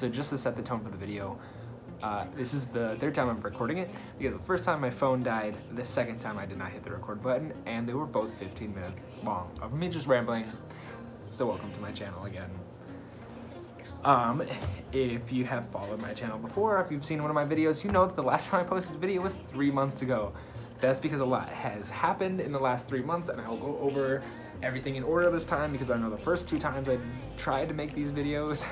So just to set the tone for the video, this is the third time I'm recording it, because the first time my phone died, the second time I did not hit the record button, and they were both 15 minutes long of me just rambling. So welcome to my channel again. If you have followed my channel before, if you've seen one of my videos, you know that the last time I posted a video was 3 months ago. That's because a lot has happened in the last 3 months, and I'll go over everything in order this time, because I know the first 2 times I tried to make these videos,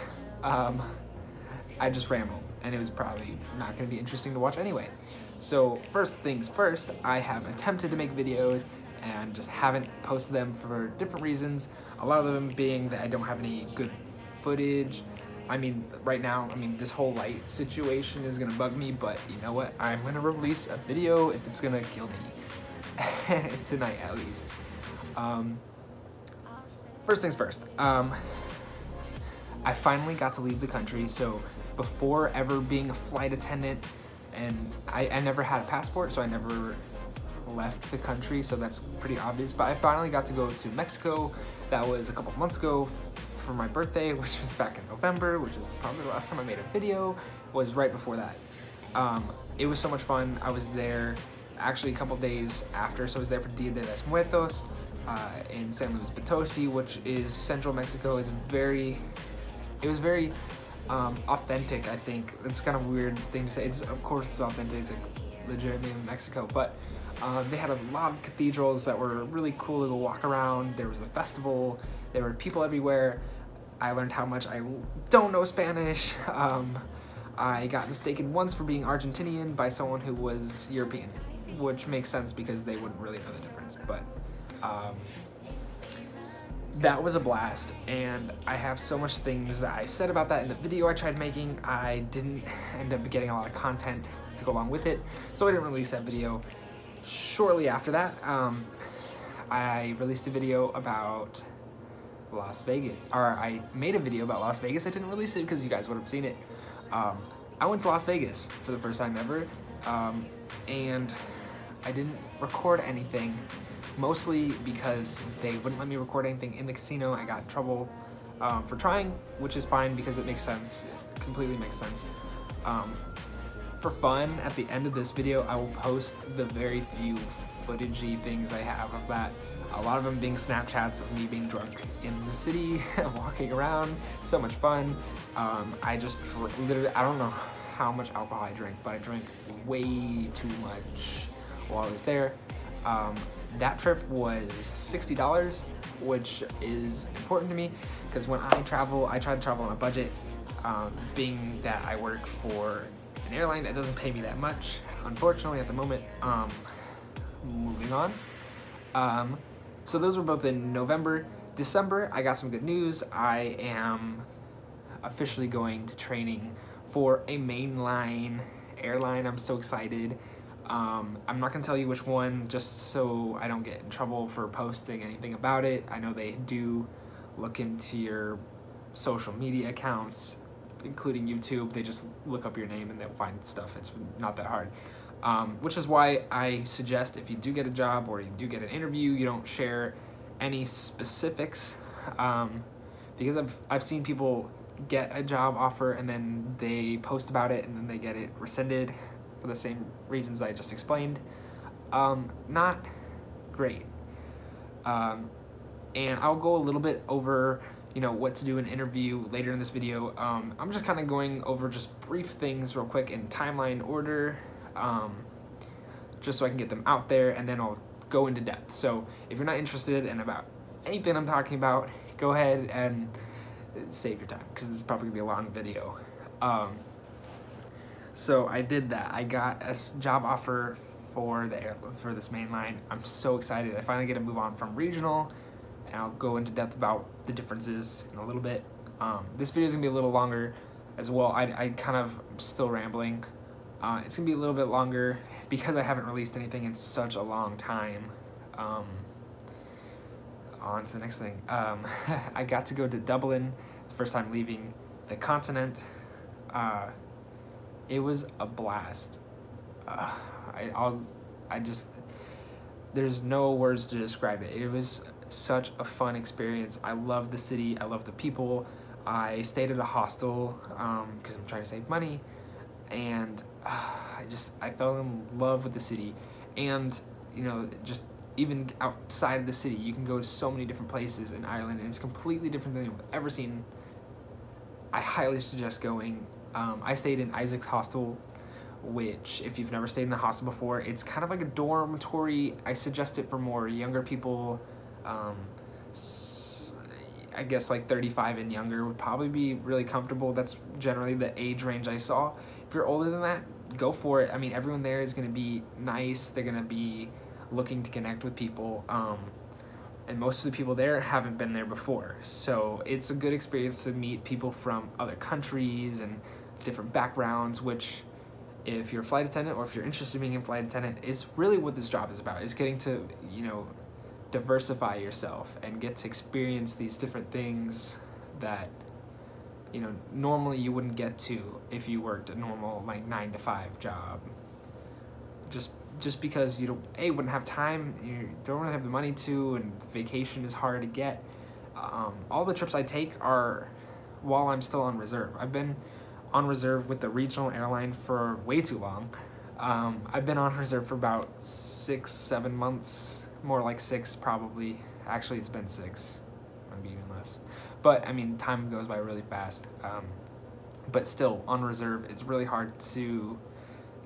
I just rambled, and it was probably not going to be interesting to watch anyway. So first things first, I have attempted to make videos and just haven't posted them for different reasons. A lot of them being that I don't have any good footage. I mean, right now, this whole light situation is gonna bug me, but you know what? I'm gonna release a video if it's gonna kill me. Tonight, at least. First things first, I finally got to leave the country. So before ever being a flight attendant, and I never had a passport, so I never left the country, so that's pretty obvious, but I finally got to go to Mexico. That was a couple months ago for my birthday, which was back in November, which is probably the last time I made a video, was right before that. It was so much fun. I was there actually a couple days after, so I was there for Dia de los Muertos in San Luis Potosi, which is central Mexico. It was very authentic, I think. It's kind of a weird thing to say. Of course it's authentic, it's legitimately in Mexico, but they had a lot of cathedrals that were really cool to go walk around. There was a festival, there were people everywhere. I learned how much I don't know Spanish. I got mistaken once for being Argentinian by someone who was European, which makes sense because they wouldn't really know the difference, but that was a blast, and I have so much things that I said about that in the video I tried making. I didn't end up getting a lot of content to go along with it, so I didn't release that video. Shortly after that, I released a video about Las Vegas, or I made a video about Las Vegas. I didn't release it because you guys would have seen it. I went to Las Vegas for the first time ever, and I didn't record anything, mostly because they wouldn't let me record anything in the casino. I got in trouble for trying, which is fine because it makes sense. It completely makes sense. For fun, at the end of this video, I will post the very few footagey things I have of that. A lot of them being Snapchats of me being drunk in the city, walking around, so much fun. I just literally, I don't know how much alcohol I drank, but I drank way too much while I was there. That trip was $60, which is important to me because when I travel, I try to travel on a budget, being that I work for an airline that doesn't pay me that much, unfortunately, at the moment. Moving on. So those were both in November. December, I got some good news. I am officially going to training for a Mainline airline. I'm so excited. I'm not gonna tell you which one, just so I don't get in trouble for posting anything about it. I know they do look into your social media accounts, including YouTube. They just look up your name and they'll find stuff. It's not that hard. Which is why I suggest if you do get a job or you do get an interview, you don't share any specifics, because I've seen people get a job offer and then they post about it and then they get it rescinded for the same reasons I just explained. Not great. And I'll go a little bit over, what to do in an interview later in this video. I'm just kind of going over just brief things real quick in timeline order, just so I can get them out there, and then I'll go into depth. So if you're not interested in about anything I'm talking about, go ahead and save your time, because this is probably gonna be a long video. So I did that. I got a job offer for this Mainline. I'm so excited. I finally get to move on from Regional, and I'll go into depth about the differences in a little bit. This video is gonna be a little longer as well. I kind of still rambling. It's gonna be a little bit longer because I haven't released anything in such a long time. On to the next thing. I got to go to Dublin, the first time leaving the continent. It was a blast. There's no words to describe it. It was such a fun experience. I love the city. I love the people. I stayed at a hostel because I'm trying to save money, and I fell in love with the city. And just even outside of the city, you can go to so many different places in Ireland, and it's completely different than I've ever seen. I highly suggest going. I stayed in Isaac's hostel, which, if you've never stayed in a hostel before, it's kind of like a dormitory. I suggest it for more younger people. I guess like 35 and younger would probably be really comfortable. That's generally the age range I saw. If you're older than that, go for it. I mean, everyone there is going to be nice. They're going to be looking to connect with people. And most of the people there haven't been there before. So it's a good experience to meet people from other countries and different backgrounds, which, if you're a flight attendant or if you're interested in being a flight attendant, is really what this job is about, is getting to, diversify yourself and get to experience these different things that, normally you wouldn't get to if you worked a normal, like, 9-to-5 job. Just because you wouldn't have time, you don't really have the money to, and vacation is hard to get. All the trips I take are while I'm still on reserve. I've been on reserve with the Regional Airline for way too long. I've been on reserve for about 6-7 months, more like 6 probably. Actually, it's been 6, maybe even less. But I mean, time goes by really fast. But still, on reserve, it's really hard to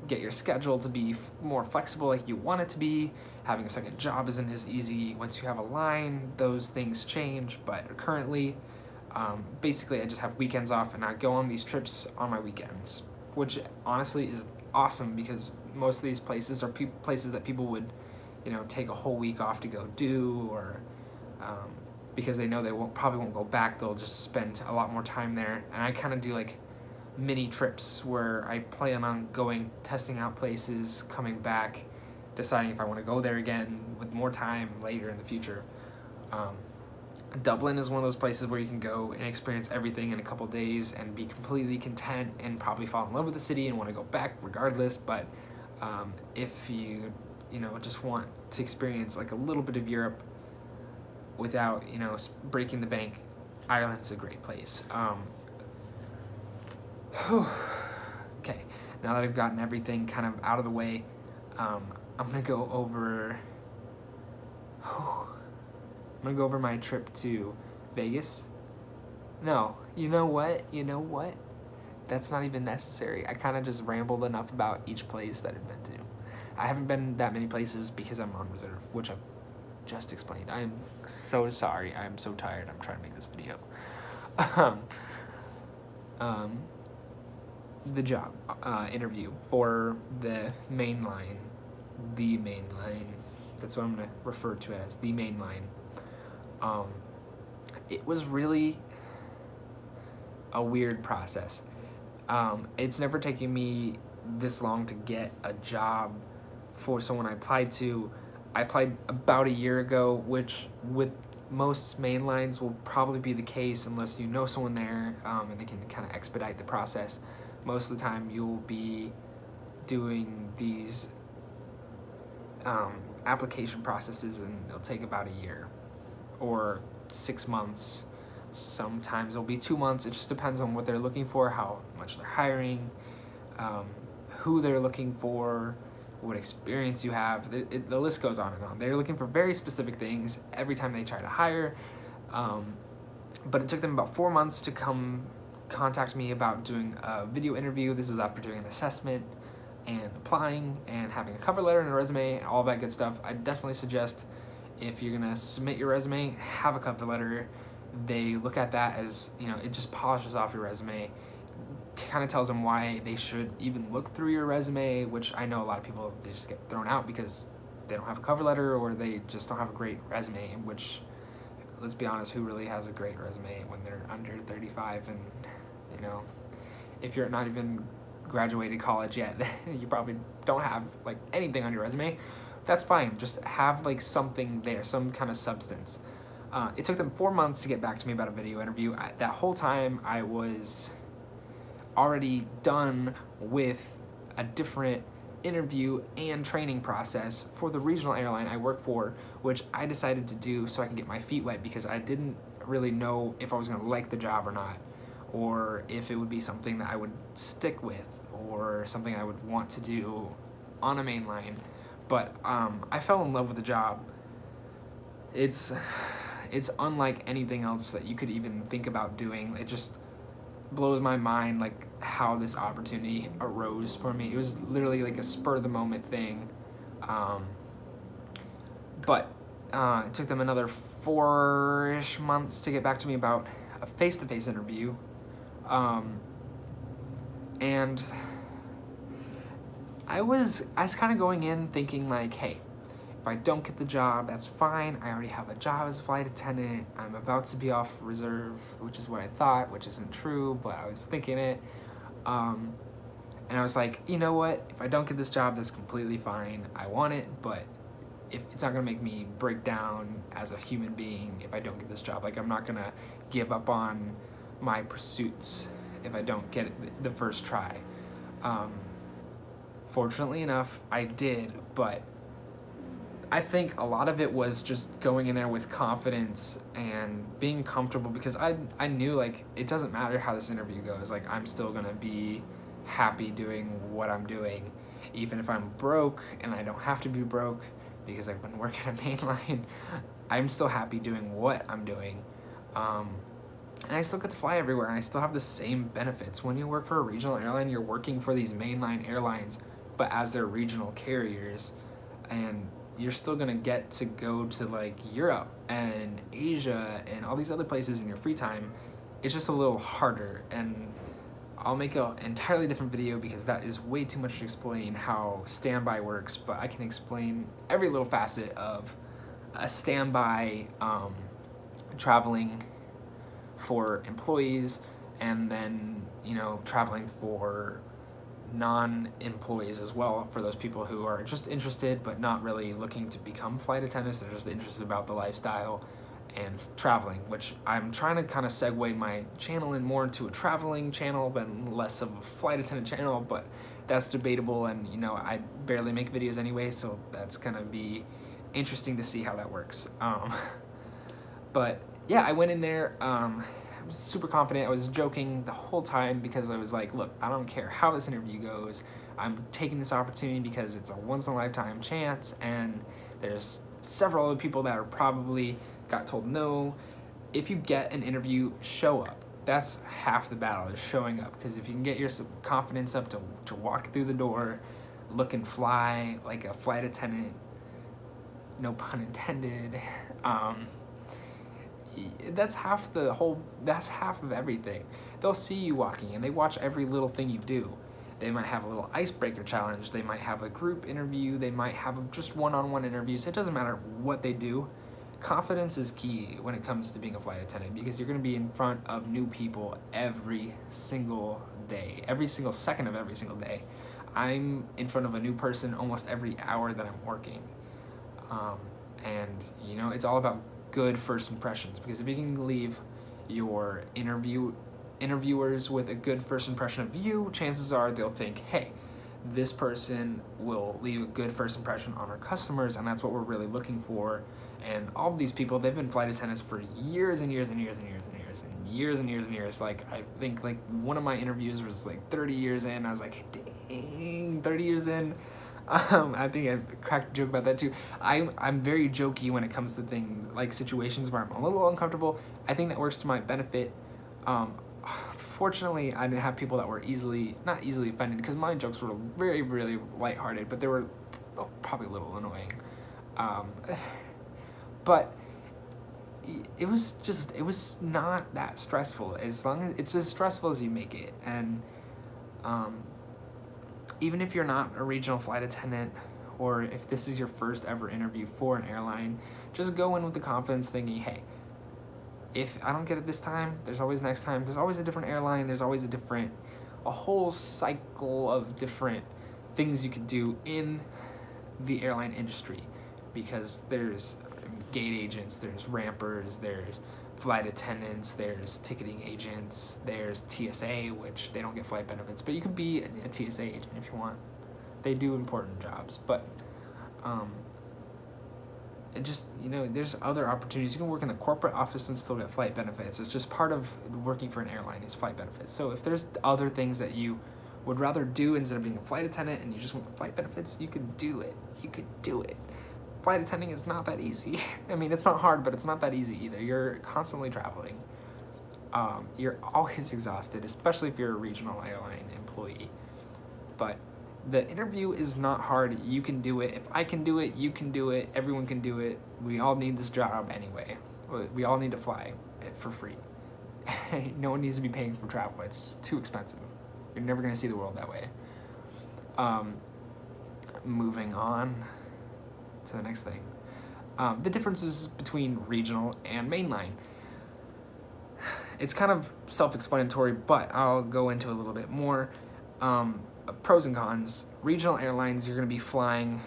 get your schedule to be more flexible like you want it to be. Having a second job isn't as easy. Once you have a line, those things change. But currently, basically, I just have weekends off, and I go on these trips on my weekends, which honestly is awesome, because most of these places are places that people would, take a whole week off to go do, or because they know they probably won't go back. They'll just spend a lot more time there. And I kind of do like mini trips where I plan on going, testing out places, coming back, deciding if I want to go there again with more time later in the future. Dublin is one of those places where you can go and experience everything in a couple days and be completely content and probably fall in love with the city and want to go back regardless. But if you just want to experience like a little bit of Europe without breaking the bank, Ireland's a great place. Okay, now that I've gotten everything kind of out of the way, I'm gonna go over my trip to Vegas. No, you know what? That's not even necessary. I kind of just rambled enough about each place that I've been to. I haven't been that many places because I'm on reserve, which I've just explained. I am so sorry. I am so tired. I'm trying to make this video. The job interview for the Mainline. That's what I'm going to refer to it as, the Mainline. It was really a weird process. It's never taken me this long to get a job for someone I applied to. I applied about a year ago, which with most main lines will probably be the case unless you know someone there, and they can kind of expedite the process. Most of the time you'll be doing these application processes, and it'll take about a year or 6 months. Sometimes it'll be 2 months. It just depends on what they're looking for, how much they're hiring, who they're looking for, what experience you have. The list goes on and on. They're looking for very specific things every time they try to hire. But it took them about 4 months to contact me about doing a video interview. This was after doing an assessment and applying and having a cover letter and a resume and all that good stuff. I definitely suggest, if you're gonna submit your resume, have a cover letter. They look at that as, it just polishes off your resume. Kind of tells them why they should even look through your resume, which I know a lot of people, they just get thrown out because they don't have a cover letter or they just don't have a great resume, which, let's be honest, who really has a great resume when they're under 35? And if you're not even graduated college yet, you probably don't have like anything on your resume. That's fine. Just have like something there, some kind of substance. It took them 4 months to get back to me about a video interview. That whole time I was already done with a different interview and training process for the regional airline I work for, which I decided to do so I can get my feet wet, because I didn't really know if I was going to like the job or not. or if it would be something that I would stick with, or something I would want to do on a mainline. But I fell in love with the job. It's unlike anything else that you could even think about doing. It just blows my mind, like, how this opportunity arose for me. It was literally like a spur of the moment thing. But it took them another 4-ish months to get back to me about a face-to-face interview. And I was kind of going in thinking like, hey, if I don't get the job, that's fine. I already have a job as a flight attendant. I'm about to be off reserve, which is what I thought, which isn't true, but I was thinking it. And I was like, you know what? If I don't get this job, that's completely fine. I want it, but if it's not gonna make me break down as a human being if I don't get this job. Like, I'm not gonna give up on my pursuits if I don't get it the first try. Fortunately enough, I did, but I think a lot of it was just going in there with confidence and being comfortable, because I knew, like, it doesn't matter how this interview goes. Like, I'm still gonna be happy doing what I'm doing, even if I'm broke, and I don't have to be broke because I've been working at Mainline. I'm still happy doing what I'm doing. And I still get to fly everywhere, and I still have the same benefits. When you work for a regional airline, you're working for these mainline airlines, but as their regional carriers, and you're still gonna get to go to, like, Europe and Asia and all these other places in your free time. It's just a little harder, and I'll make an entirely different video because that is way too much to explain how standby works, but I can explain every little facet of a standby traveling for employees, and then, you know, traveling for non-employees as well, for those people who are just interested but not really looking to become flight attendants. They're just interested about the lifestyle and traveling, which I'm trying to kind of segue my channel in more into a traveling channel than less of a flight attendant channel, but that's debatable, and, you know, I barely make videos anyway, so that's gonna be interesting to see how that works. But yeah, I went in there, I was super confident. I was joking the whole time because I was like, look, I don't care how this interview goes. I'm taking this opportunity because it's a once-in-a-lifetime chance, and there's several other people that are probably got told no. If you get an interview, show up. That's half the battle, is showing up, because if you can get your confidence up to walk through the door, look and fly like a flight attendant, no pun intended, that's half of everything. They'll see you walking, and they watch every little thing you do. They might have a little icebreaker challenge, they might have a group interview, they might have just one-on-one interviews. It doesn't matter what they do. Confidence is key when it comes to being a flight attendant, because you're going to be in front of new people every single day, every single second of every single day. I'm in front of a new person almost every hour that I'm working. And, you know, it's all about good first impressions, because if you can leave your interviewers with a good first impression of you, chances are they'll think, hey, this person will leave a good first impression on our customers, and that's what we're really looking for. And all of these people, they've been flight attendants for years and years and years and years and years and years and years and years. Like, I think, like, one of my interviews was like 30 years in. I was like, dang, 30 years in. I think I cracked a joke about that too. I'm very jokey when it comes to things like situations where I'm a little uncomfortable. I think that works to my benefit. Fortunately, I didn't have people that were not easily offended, because my jokes were very, really lighthearted, but they were probably a little annoying. But it was not that stressful, as long as it's as stressful as you make it. And even if you're not a regional flight attendant, or if this is your first ever interview for an airline, just go in with the confidence thinking, hey, if I don't get it this time, there's always next time. There's always a different airline. There's always a whole cycle of different things you could do in the airline industry, because there's gate agents, there's rampers, there's flight attendants, there's ticketing agents, there's TSA, which they don't get flight benefits, but you could be a TSA agent if you want. They do important jobs, but and just, there's other opportunities. You can work in the corporate office and still get flight benefits. It's just part of working for an airline is flight benefits. So if there's other things that you would rather do instead of being a flight attendant and you just want the flight benefits, you could do it. You could do it. Flight attending is not that easy. I mean, it's not hard, but it's not that easy either. You're constantly traveling. You're always exhausted, especially if you're a regional airline employee. But the interview is not hard. You can do it. If I can do it, you can do it. Everyone can do it. We all need this job anyway. We all need to fly for free. No one needs to be paying for travel. It's too expensive. You're never going to see the world that way. Moving on to the next thing. The differences between regional and mainline. It's kind of self-explanatory, but I'll go into a little bit more. Pros and cons. Regional airlines, you're going to be flying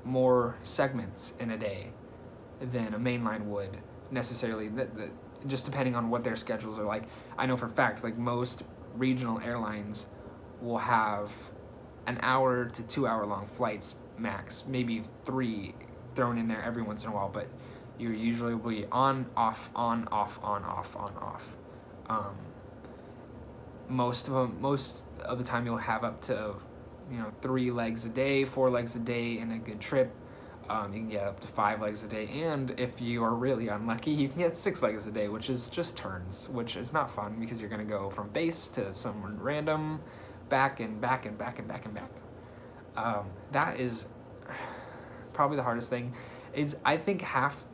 more segments in a day than a mainline would necessarily, just depending on what their schedules are like. I know for a fact, like most regional airlines will have an hour to 2 hour long flights max, maybe 3 thrown in there every once in a while, but you usually will be on, off, on, off, on, off, on, off. Most of the time you'll have up to 3 legs a day, 4 legs a day in a good trip. You can get up to 5 legs a day, and if you are really unlucky, you can get 6 legs a day, which is just turns, which is not fun because you're going to go from base to somewhere random, back and back and back and back and back. That is probably the hardest thing. I think half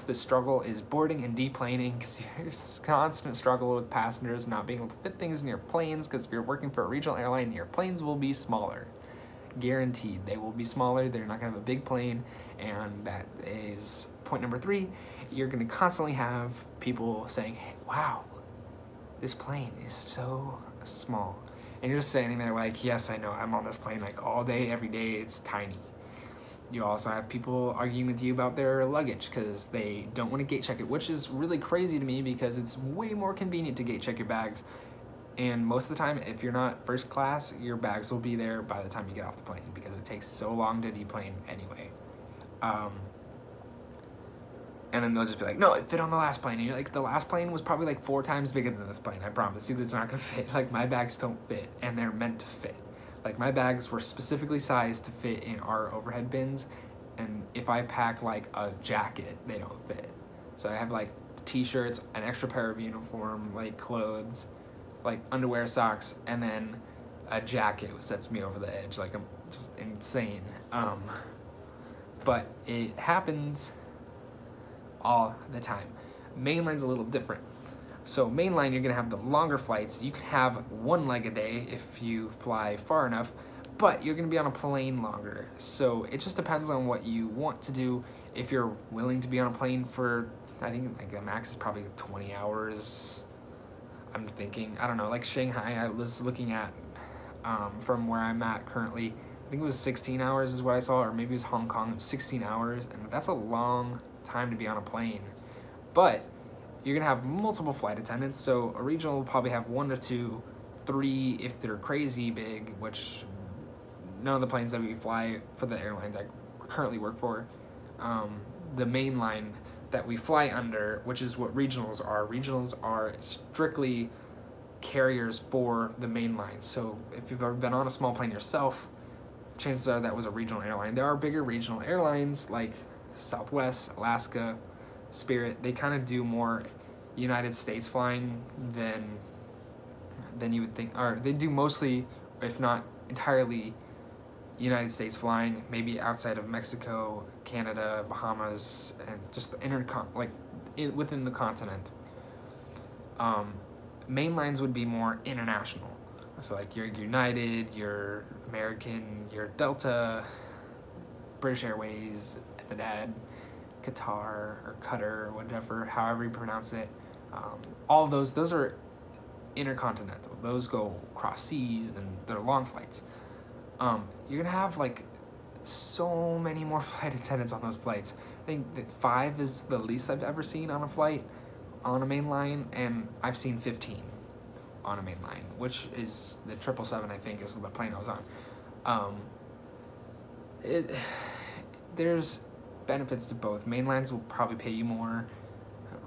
the struggle is boarding and deplaning, because there's constant struggle with passengers not being able to fit things in your planes, because if you're working for a regional airline, your planes will be smaller. Guaranteed. They will be smaller. They're not going to have a big plane, and that is point number 3. You're going to constantly have people saying, hey, wow, this plane is so small. And you're just standing there like, yes, I know, I'm on this plane like all day, every day, it's tiny. You also have people arguing with you about their luggage because they don't want to gate check it, which is really crazy to me because it's way more convenient to gate check your bags. And most of the time, if you're not first class, your bags will be there by the time you get off the plane because it takes so long to deplane anyway. And then they'll just be like, no, it fit on the last plane. And you're like, the last plane was probably like 4 times bigger than this plane. I promise you, it's not gonna fit. Like, my bags don't fit, and they're meant to fit. Like, my bags were specifically sized to fit in our overhead bins, and if I pack like a jacket, they don't fit. So I have like t-shirts, an extra pair of uniform, like clothes, like underwear, socks, and then a jacket sets me over the edge. Like, I'm just insane. But it happens all the time. Mainline's a little different. So mainline, you're gonna have the longer flights. You can have 1 leg a day if you fly far enough, but you're gonna be on a plane longer. So it just depends on what you want to do. If you're willing to be on a plane for, I think like the max is probably 20 hours. I'm thinking, I don't know, like Shanghai, I was looking at from where I'm at currently, I think it was 16 hours is what I saw, or maybe it was Hong Kong, it was 16 hours, and that's a long time to be on a plane. But you're gonna have multiple flight attendants, so a regional will probably have 1 to 2, 3 if they're crazy big, which none of the planes that we fly for the airlines I currently work for, the main line that we fly under, which is what regionals are strictly carriers for the main line. So if you've ever been on a small plane yourself, chances are that was a regional airline. There are bigger regional airlines like Southwest, Alaska, Spirit. They kind of do more United States flying than you would think, or they do mostly, if not entirely, United States flying, maybe outside of Mexico, Canada, Bahamas, and just the within the continent. Main lines would be more international. So like your United, your American, your Delta, British Airways, Attendant, Qatar, or Qatar, whatever, however you pronounce it. All of those are intercontinental. Those go across seas and they're long flights. You're gonna have like so many more flight attendants on those flights. I think that 5 is the least I've ever seen on a flight on a main line, and I've seen 15 on a main line, which is the 777, I think, is the plane I was on. There's benefits to both. Mainlines will probably pay you more.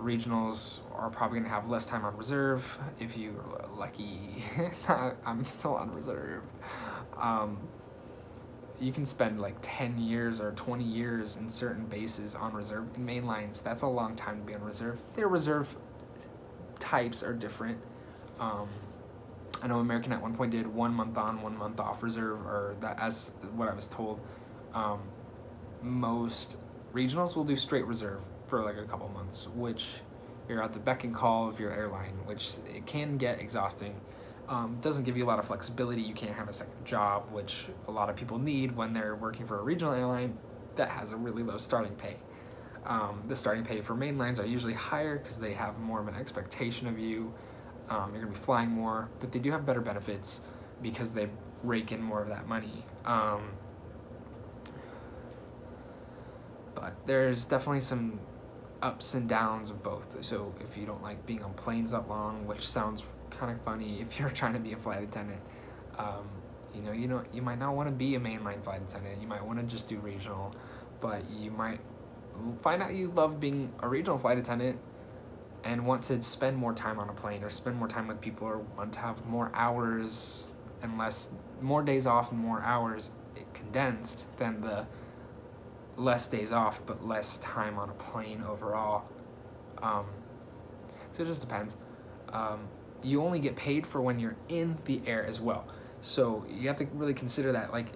Regionals are probably going to have less time on reserve if you're lucky. I'm still on reserve. You can spend like 10 years or 20 years in certain bases on reserve. In mainlines, that's a long time to be on reserve. Their reserve types are different. I know American at one point did 1 month on, 1 month off reserve, or that as what I was told. Most regionals will do straight reserve for like a couple months, which you're at the beck and call of your airline, which it can get exhausting. Doesn't give you a lot of flexibility. You can't have a second job, which a lot of people need when they're working for a regional airline that has a really low starting pay. The starting pay for mainlines are usually higher because they have more of an expectation of you. You're gonna be flying more, but they do have better benefits because they rake in more of that money. But there's definitely some ups and downs of both. So if you don't like being on planes that long, which sounds kind of funny if you're trying to be a flight attendant, you might not want to be a mainline flight attendant. You might want to just do regional, but you might find out you love being a regional flight attendant and want to spend more time on a plane, or spend more time with people, or want to have more hours and more days off and more hours condensed than the less days off but less time on a plane overall. So it just depends. You only get paid for when you're in the air as well, so you have to really consider that. Like,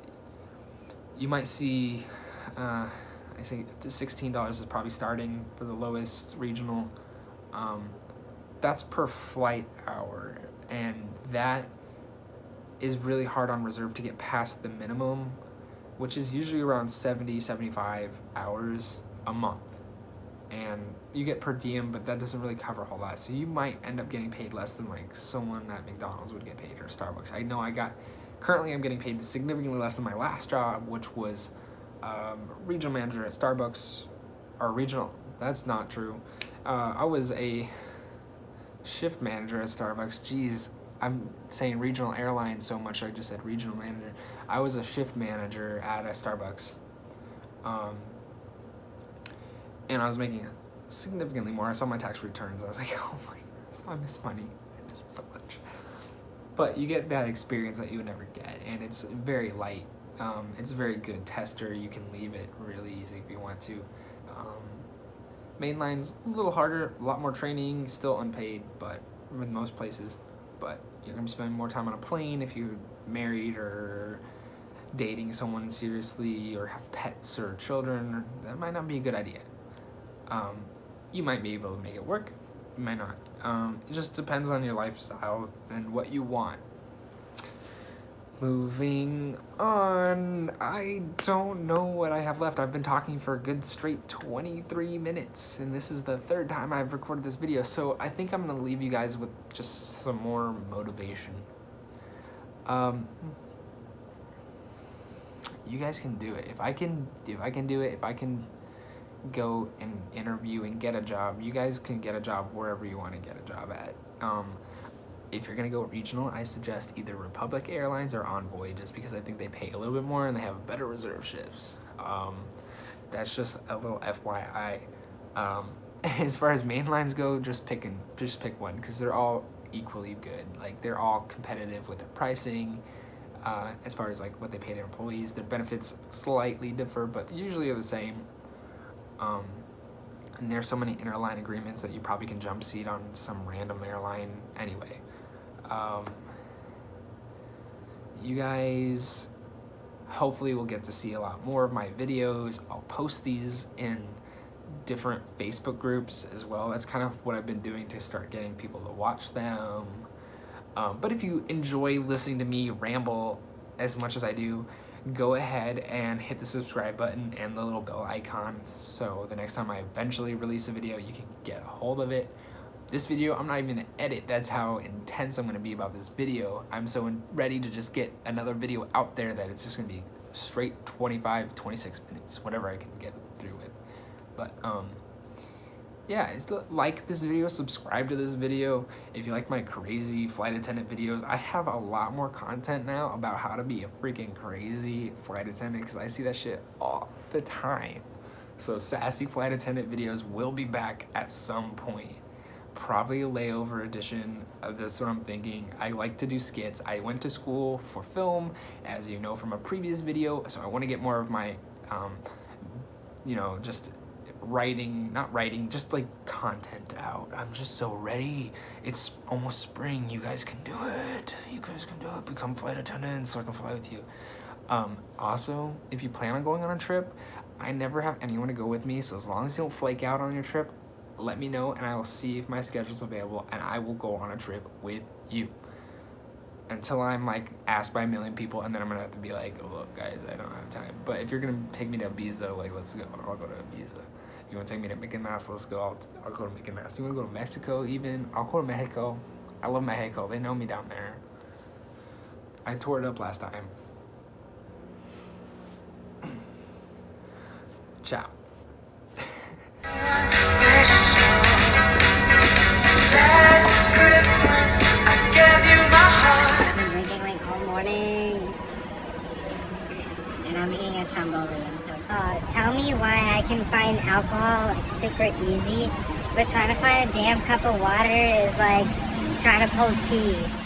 you might see I think the $16 is probably starting for the lowest regional. That's per flight hour, and that is really hard on reserve to get past the minimum, which is usually around 75 hours a month. And you get per diem, but that doesn't really cover a whole lot. So you might end up getting paid less than like someone at McDonald's would get paid, or Starbucks. I know currently I'm getting paid significantly less than my last job, which was regional manager at Starbucks, or regional, that's not true. I was a shift manager at Starbucks. Jeez, I'm saying Regional Airlines so much, I just said regional manager. I was a shift manager at a Starbucks. And I was making significantly more. I saw my tax returns. I was like, oh my goodness, I miss money. I miss it so much. But you get that experience that you would never get, and it's very light. It's a very good tester. You can leave it really easy if you want to. Mainline's a little harder, a lot more training, still unpaid, but with most places. But you're gonna spend more time on a plane if you're married or dating someone seriously, or have pets or children. That might not be a good idea. You might be able to make it work, you might not. It just depends on your lifestyle and what you want. Moving on, I don't know what I have left. I've been talking for a good straight 23 minutes, and this is the third time I've recorded this video, so I think I'm gonna leave you guys with just some more motivation. You guys can do it. If I can do it, if I can go and interview and get a job, you guys can get a job wherever you want to get a job at. If you're gonna go regional, I suggest either Republic Airlines or Envoy, just because I think they pay a little bit more and they have better reserve shifts. That's just a little FYI. As far as mainlines go, just pick one, because they're all equally good. Like, they're all competitive with their pricing. As far as like what they pay their employees, their benefits slightly differ, but usually are the same. And there's so many interline agreements that you probably can jump seat on some random airline anyway. You guys hopefully will get to see a lot more of my videos. I'll post these in different Facebook groups as well. That's kind of what I've been doing to start getting people to watch them. But if you enjoy listening to me ramble as much as I do, go ahead and hit the subscribe button and the little bell icon, so the next time I eventually release a video, you can get a hold of it. This video, I'm not even gonna edit. That's how intense I'm gonna be about this video. I'm so ready to just get another video out there that it's just gonna be straight 25, 26 minutes, whatever I can get through with. But yeah, like this video, subscribe to this video. If you like my crazy flight attendant videos, I have a lot more content now about how to be a freaking crazy flight attendant, because I see that shit all the time. So sassy flight attendant videos will be back at some point. Probably a layover edition. That's what I'm thinking. I like to do skits. I went to school for film, as you know from a previous video, so I want to get more of my, you know, just not writing, just like content out. I'm just so ready. It's almost spring. You guys can do it. You guys can do it. Become flight attendants so I can fly with you. Also, if you plan on going on a trip, I never have anyone to go with me, so as long as you don't flake out on your trip, let me know and I will see if my schedule's available and I will go on a trip with you. Until I'm like asked by a million people, and then I'm gonna have to be like, oh, look guys, I don't have time. But if you're gonna take me to Ibiza, like let's go, I'll go to Ibiza. You wanna take me to Mykonos, let's go, I'll go to Mykonos. You wanna go to Mexico even? I'll go to Mexico. I love Mexico, they know me down there. I tore it up last time. Ciao. I've been drinking like all morning, and I'm eating a stromboli. I'm so excited. Tell me why I can find alcohol like super easy, but trying to find a damn cup of water is like trying to pull teeth.